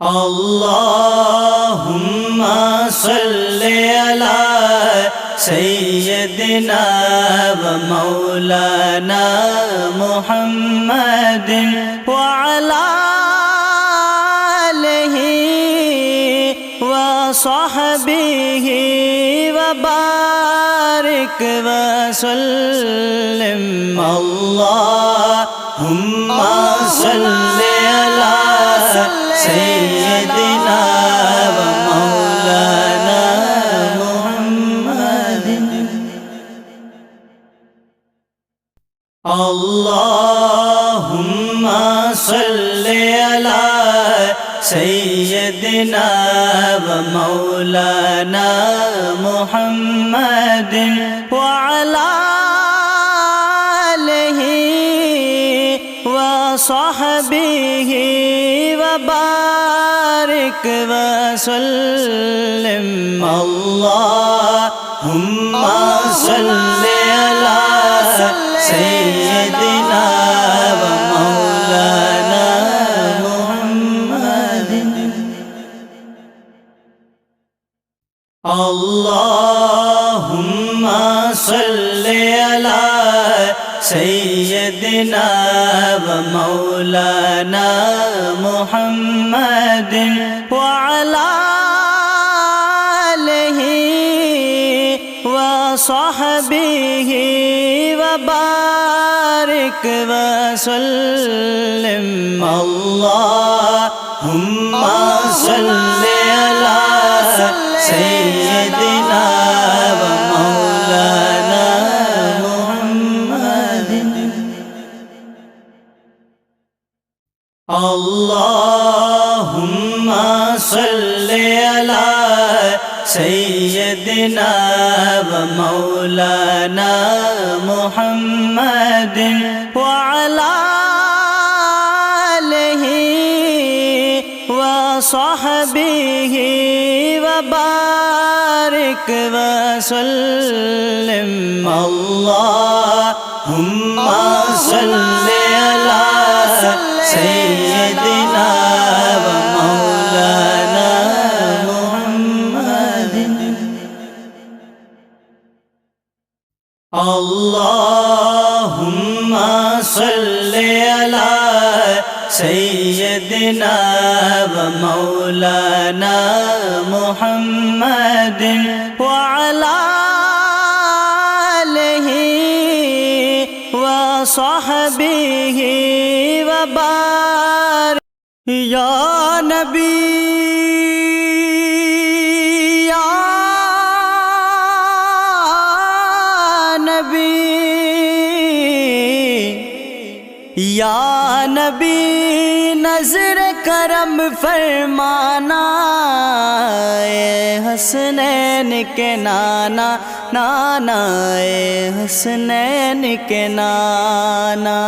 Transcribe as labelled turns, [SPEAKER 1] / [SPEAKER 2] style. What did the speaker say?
[SPEAKER 1] अल्लाहुम्मा सल्लि अला सय्यदिना व मौलाना मुहम्मदिन व अला आलिहि व सहबिहि व बारिक व सल्लिम। अल्लाहुम्मा सल्लि अला सय्यदिना व मौलाना मुहम्मदिन। अल्लाहुम्मा सल्लि अला सय्यदिना व मौलाना मुहम्मदिन व अला आलिहि व सहबिहि व बारिक व सल्लिम। अल्लाहुम्मा सल्लि अला सय्यदिना व मौलाना मुहम्मदिन। अल्लाहुम्मा सल्लि अला सय्यदिना व मौलाना मुहम्मदिन व अला आलिहि व सहबिहि व बारिक व सल्लिम। अल्लाहुम्मा सल्लि अला सय्यदिना व मौलाना मुहम्मदिन। अल्लाहुम्मा सल्लि अला सय्यदिना व मौलाना मुहम्मदिन व अला आलिहि व सहबिहि व बारिक व सल्लिम। अल्लाहुम्मा सल्लि अला सय्यदिना व मौलाना मुहम्मदिन। अल्लाहुम्मा सल्लि अला सय्यदिना व मौलाना मुहम्मदिन व अला आलिहि व सहबिहि व बारिक। या नबी या नबी या नबी नज़र करम फरमाना ए हसनैन के नाना नाना ए हसनैन के नाना।